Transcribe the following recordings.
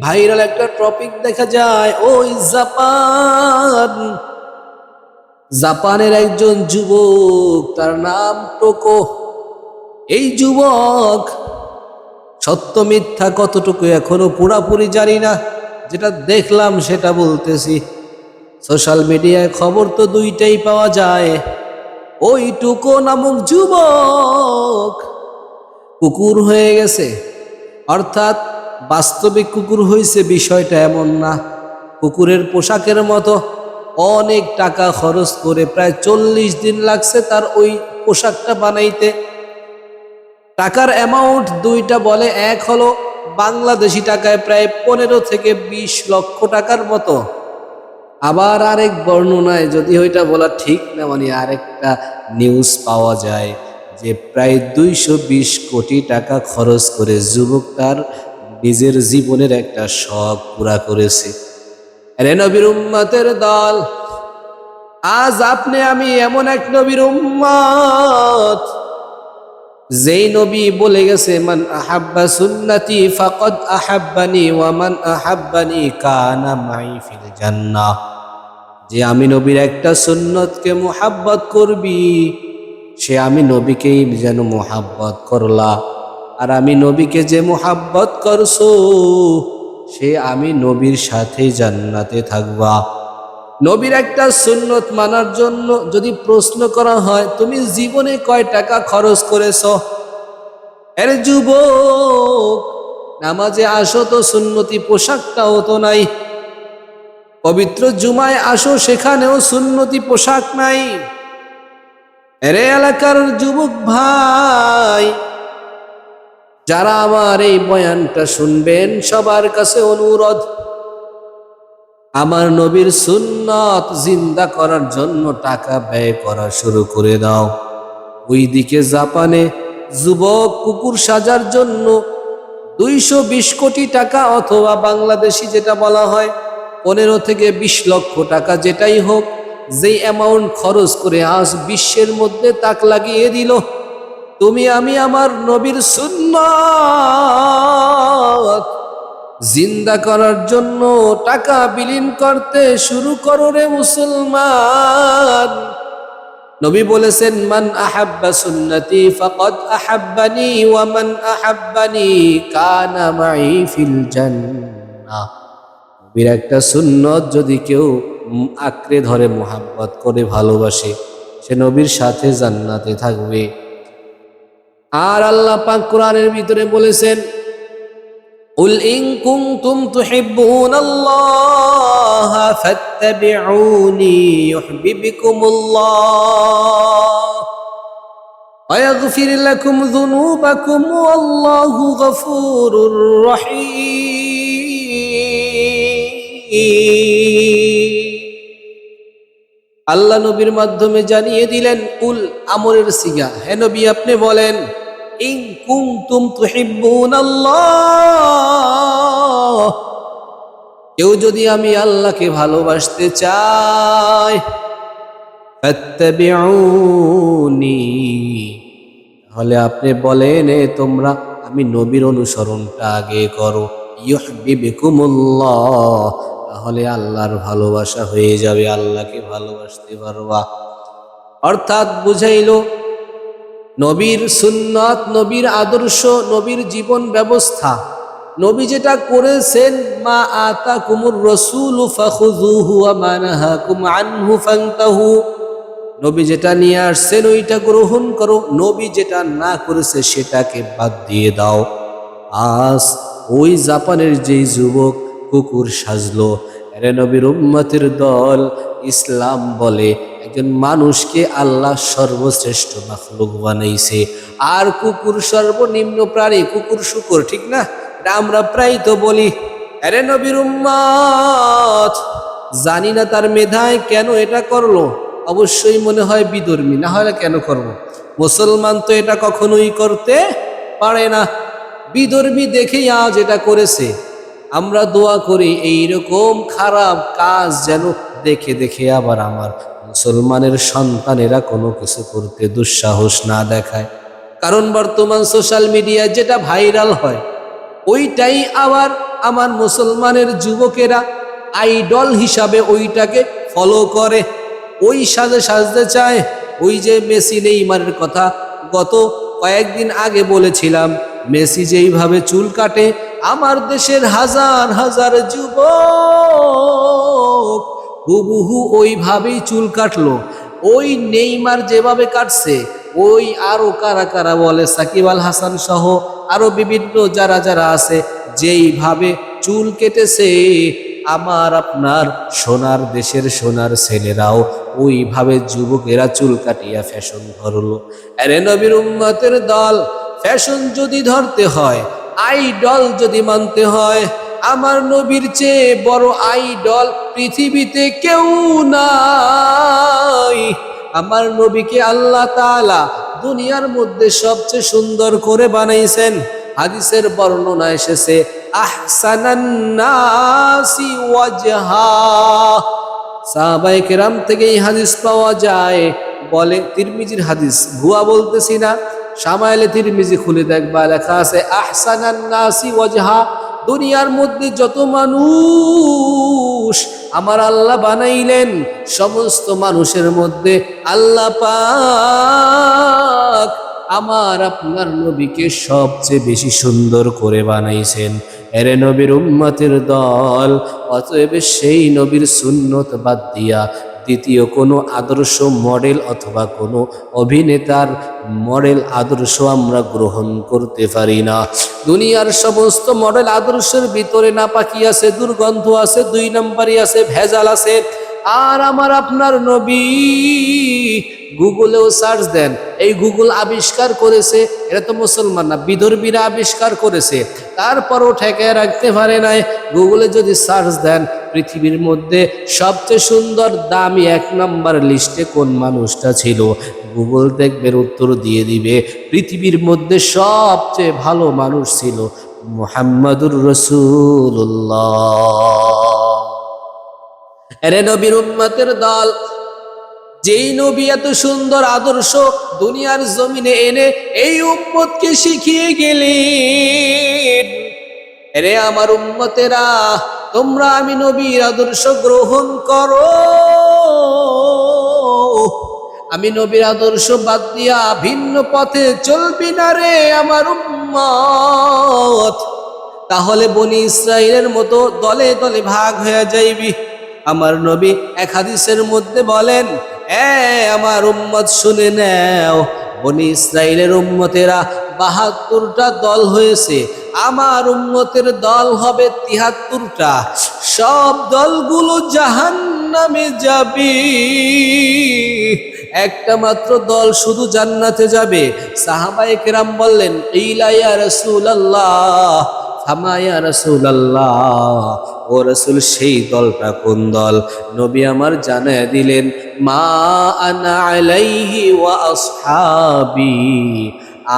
Viral একটা topic দেখা যায়, ওই জাপানের একজন যুবক, তার নাম টোকো। এই যুবক সত্য মিথ্যা কতটুকু এখনো পুরাপুরি জানি না, যেটা দেখলাম সেটা বলতেছি। সোশ্যাল মিডিয়ায় খবর তো দুইটাই পাওয়া যায়। ওই টোকো নামক যুবক কুকুর হয়ে গেছে, অর্থাৎ বাস্তবিক কুকুর হয়েছে বিষয়টা এমন না। কুকুরের পোশাকের মতো অনেক টাকা খরচ করে, প্রায় 40 দিন লাগছে তার ওই পোশাকটা বানাইতে। টাকার অ্যামাউন্ট দুইটা বলে, এক হলো বাংলাদেশি টাকায় প্রায় 15 থেকে 20 লক্ষ টাকার মতো। আবার আরেক বর্ণনায়, যদি ওইটা বলা ঠিক না, মানে আরেকটা নিউজ পাওয়া যায় যে প্রায় 220 কোটি টাকা খরচ করে যুবক তার নিজের জীবনের একটা শখ পুরা করেছে। আরে নবীর উম্মতের দল, আজ আপনি আমি এমন এক নবীর উম্মত, যেই নবী বলে গেছে, মান আহাব্বা সুন্নতি ফাকাদ আহাব্বানি ওয়া মান আহাব্বানি কানা মাই ফিল জান্নাহ। যে আমি নবীর একটা সুন্নতকে মুহাব্বত করবি, সে আমি নবীকেই যেন মুহাব্বত করলা। আর আমি নবীকে যে মুহাব্বত করছো, সে আমি নবীর সাথে জান্নাতে থাকবা। নবীর একটা সুন্নত মানার জন্য যদি প্রশ্ন করা হয়, তুমি জীবনে কয় টাকা খরচ করেছ? এর যুবক, নামাজে আসো তো সুন্নতি পোশাকটাও তো নাই। পবিত্র জুমায় আসো, সেখানেও সুন্নতি পোশাক নাই। এরে এলাকার যুবক ভাই, যারা আমার এই বয়ানটা শুনবেন, সবার কাছে অনুরোধ, আমার নবীর সুন্নত জিন্দা করার জন্য টাকা ব্যয় করা শুরু করে দাও। ওইদিকে জাপানে যুবক কুকুর সাজার জন্য 220 কোটি টাকা, অথবা বাংলাদেশি যেটা বলা হয় 15 থেকে 20 লক্ষ টাকা, যেটাই হোক, যেই অ্যামাউন্ট খরচ করে আজ বিশ্বের মধ্যে তাক লাগিয়ে দিল। তুমি আমি আমার নবীর সুন্নাত জিন্দা করার জন্য টাকা বিলীন করতে শুরু করো রে মুসলমান। নবী বলেছেন, মান আহাব্বা সুন্নতি ফাকাদ আহাব্বানি ওয়া মান আহাব্বানি কানা মাই ফিল জান্নাহ। নবীর একটা সুন্নত যদি কেউ আঁকড়ে ধরে, মুহাব্বত করে, ভালোবাসে, সে নবীর সাথে জান্নাতে থাকবে। আর আল্লাহ পাক কোরআনের ভিতরে বলেছেন, কুল ইন কুনতুম তুহিব্বুনাল্লাহ ফাত্তাবিউনি ইউহিব্বুকুমুল্লাহ ওয়া ইয়াগফির লাকুম যুনুবাকুম ওয়াল্লাহু গফুরুর রহিম। আল্লাহ নবীর মাধ্যমে জানিয়ে দিলেন, কুল আমরের সিগা, হে নবী আপনি বলেন, ইন কুনতুম তুহিব্বুনাল্লাহ, কেউ যদি আমি আল্লাহকে ভালোবাসতে চায়, ফাত্তাবিউনি, তাহলে আপনি বলেন, তোমরা আমি নবীর অনুসরণটা আগে করো। ইউহিব্বুকুমুল্লাহ, তাহলে আল্লাহর ভালোবাসা হয়ে যাবে, আল্লাহকে ভালোবাসতে পারবা। অর্থাৎ বুঝাইল, নবীর সুন্নত, নবীর আদর্শ, নবীর জীবন ব্যবস্থা, নবী যেটা করেছেন, মা আতাকুমুর রাসূলু ফাখুযুহু ওয়া মা নাহাকুম আনহু ফান্তাহু, নবী যেটা নিয়ে আসছেন ওইটা গ্রহণ করো, নবী যেটা না করেছে সেটাকে বাদ দিয়ে দাও। আজ ওই জাপানের যেই যুবক কুকুর সাজলো, এরে নবীর উম্মতের দল, ইসলাম বলে একজন মানুষকে আল্লাহ সর্বশ্রেষ্ঠ মাখলুক বানাইছে, আর কুকুর সর্বনিম্ন প্রাণী। কুকুর শুকর, ঠিক না? এটা আমরা প্রায় তো বলি। এরে নবীর উম্মত, জানি না তার মেধায় কেন এটা করলো, অবশ্যই মনে হয় বিধর্মী, না হলে কেন করবো? মুসলমান তো এটা কখনোই করতে পারে না। বিধর্মী দেখেই আজ এটা করেছে। আমরা দোয়া করি এইরকম খারাপ কাজ যেন দেখে দেখে আবার আমার মুসলমানের সন্তানেরা কোনো কিছু করতে দুঃসাহস না দেখায়। কারণ বর্তমান সোশ্যাল মিডিয়ায় যেটা ভাইরাল হয়, ওইটাই আবার আমার মুসলমানের যুবকেরা আইডল হিসাবে ওইটাকে ফলো করে, ওই সাজে সাজতে চায়। ওই যে মেসি নেইমারের কথা গত কয়েকদিন আগে বলেছিলাম, মেসি যেইভাবে চুল কাটে, আমার দেশের হাজার হাজার যুবক হুবহু ওইভাবেই চুল কাটলো। ওই নেইমার যেভাবে কাটছে, ওই আরো কারা কারা বলে, সাকিব আল হাসান সহ আরো বিভিন্ন যারা যারা আছে, যেইভাবে চুল কেটেছে, আমার আপনার সোনার দেশের সোনার ছেলেরাও ওইভাবে যুবকেরা চুল কাটিয়া ফ্যাশন ধরলো। আরে নবীর উম্মতের দল, ফ্যাশন যদি ধরতে হয়, আইডল যদি মানতে হয়, আমার নবীর চেয়ে বড় আইডল পৃথিবীতে কেউ নাই। আমার নবীকে আল্লাহ তাআলা দুনিয়ার মধ্যে সবচেয়ে সুন্দর করে বানাইছেন। হাদিসের বর্ণনা এসেছে, আহসানান নাসি ওয়াজহা। সাহাবায়ে কেরাম থেকে এই হাদিস পাওয়া যায়, বলে তিরমিজির হাদিস, ভুয়া বলতেছি না, শামাইলে তিরমিজি খুলে দেখবা, লেখা আছে আহসানান নাসি ওয়াজহা। দুনিয়ার মধ্যে যত মানুষ আমার আল্লাহ বানাইলেন, সমস্ত মানুষের মধ্যে আল্লাহ পাক আমার আপনার নবীকে সবচেয়ে বেশি সুন্দর করে বানাইছেন। এরে নবীর উম্মতের দল, অতএব সেই নবীর সুন্নত বাদ দিয়া দ্বিতীয় কোনো আদর্শ মডেল অথবা কোনো অভিনেতার মডেল আদর্শ আমরা গ্রহণ করতে পারি না। দুনিয়ার সমস্ত মডেল আদর্শের ভিতরে নাপাকি আছে, দুর্গন্ধ আছে, 2 নম্বরই আছে, ভেজাল আছে। আর আমার আপনার নবী, গুগলেও সার্চ দেন, এই গুগল আবিষ্কার করেছে, এটা তো মুসলমান না, বিধর্মীরা আবিষ্কার করেছে, তারপরও ঠেকায় রাখতে পারে নাই। গুগলে যদি সার্চ দেন, পৃথিবীর মধ্যে সবচেয়ে সুন্দর দামি 1 নম্বর লিস্টে কোন মানুষটা ছিল, গুগল দেখবেন উত্তর দিয়ে দিবে, পৃথিবীর মধ্যে সবচেয়ে ভালো মানুষ ছিল মুহাম্মাদুর রাসূলুল্লাহ। এরে নবীর উম্মতের দল, যেই নবী এত সুন্দর আদর্শ দুনিয়ার জমিনে এনে এই উম্মতকে শিখিয়ে গেলেন, এরে আমার উম্মতেরা, তোমরা আমি নবীর আদর্শ গ্রহণ করো। আমি নবীর আদর্শ বাদ দিয়া ভিন্ন পথে চলবি না রে আমার উম্মত, তাহলে বনি ইসরাইলের মতো দলে দলে ভাগ হয়ে যাইবি। আমার নবী এক হাদিসের মধ্যে বলেন, আমার উম্মত শুনে নাও, বনি ইসরাইলের উম্মতেরা 72টা দল হয়েছে, আমার উম্মতের দল হবে 73টা। সব দলগুলো জাহান্নামে যাবে, একটা মাত্র দল শুধু জান্নাতে যাবে। সাহাবায়ে কেরাম বললেন, ইলা ইয়া রাসূলুল্লাহ, ফামা ইয়া রাসূলুল্লাহ, ও রাসূল সেই দলটা কোন দল? নবী আমার জানায় দিলেন, মা আনা আলাইহি ওয়া আসহাবি,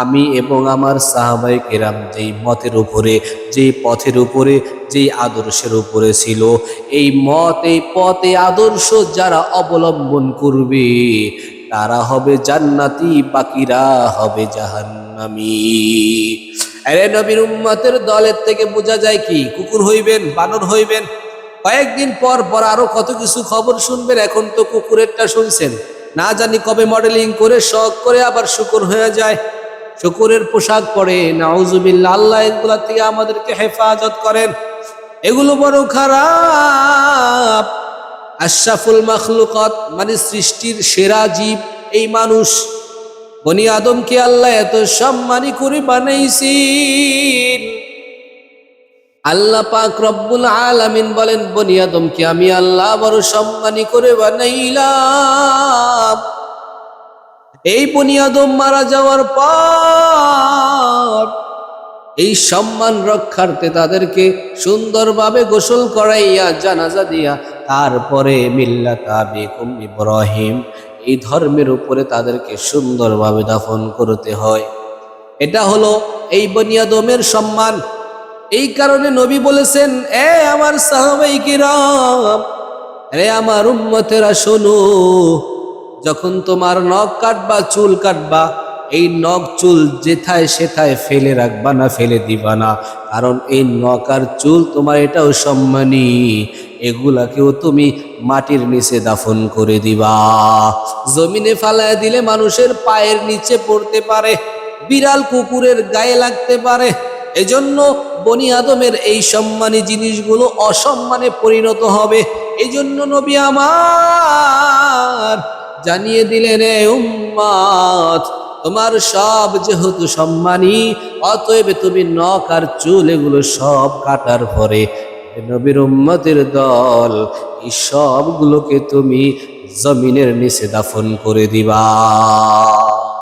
আমি এবং আমার সাহাবায়ে কেরাম যেই মতের উপরে, যেই পথের উপরে, যেই আদর্শের উপরে ছিল, এই মত, এই পথে আদর্শ যারা অবলম্বন করবে তারা হবে জান্নাতি, বাকিরা হবে জাহান্নামী। আরে নবীর উম্মতের দলের থেকে বোঝা যায় কি, কুকুর হইবেন, বানর হইবেন। কয়েকদিন পর পর আরো কত কিছু খবর শুনবেন। এখন তো কুকুরেরটা শুনছেন, না জানি কবে মডেলিং করে শখ করে আবার শুকুর হয়ে যায়, শুকুরের পোশাক পরে, নাউজুবিল্লাহ। আল্লাহ এগুলা থেকে আমাদেরকে হেফাজত করেন, এগুলো বড় খারাপ। আশরাফুল মাখলুকাত মানে সৃষ্টির সেরা জীব এই মানুষ, বনি আদমকে আল্লাহ এত সম্মানী করে বানাইছেন। আল্লাহ পাক রব্বুল আলামিন বলেন, বনি আদমকে আমি আল্লাহ বড় সম্মানী করে বানাইলাম। এই বনি আদম মারা যাওয়ার পর এই সম্মান রক্ষার্থে তাদেরকে সুন্দরভাবে গোসল করাইয়া জানাজা দিয়া, তারপরে মিল্লাত আবিকুম ইব্রাহিম, এই ধর্মের উপরে তাদেরকে সুন্দরভাবে দাফন করতে হয়। এটা হলো এই বনি আদমের সম্মান। এই কারণে নবী বলেছেন, আমার সাহাবায়ে কিরাম, আমার উম্মতেরা শোনো, যখন তোমার নখ কাটবা, চুল কাটবা, এই নখ চুল যেথায় সেথায় ফেলে রাখবা না, ফেলে দিবা না, কারণ এই নখ আর চুল তোমার এটাও সম্মানী, এগুলাকেও তুমি মাটির নিচে দাফন করে দিবা। জমিনে ফালায় দিলে মানুষের পায়ের নিচে পড়তে পারে, বিড়াল কুকুরের গায়ে লাগতে পারে, এজন্য বনি আদমের এই সম্মানী জিনিসগুলো অসম্মানে পরিণত হবে। এই জন্য নবী আমার জানিয়ে দিলেন, এ উম্মত, তোমার সব যেহেতু সম্মানী, অতএব তুমি নখ আর চুল এগুলো সব কাটার পরে নবীর উম্মতের দল এই সবগুলোকে তুমি জমিনের নিচে দাফন করে দিবা।